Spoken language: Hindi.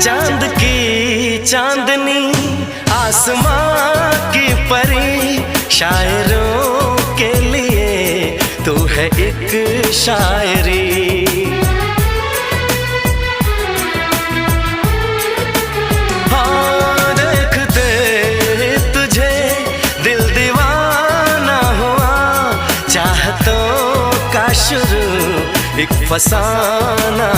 चांद की चांदनी आसमां की परी, शायरों के लिए तू है एक शायरी। हाँ देखते तुझे दिल दीवाना हुआ, चाहतों का शुरू एक फसाना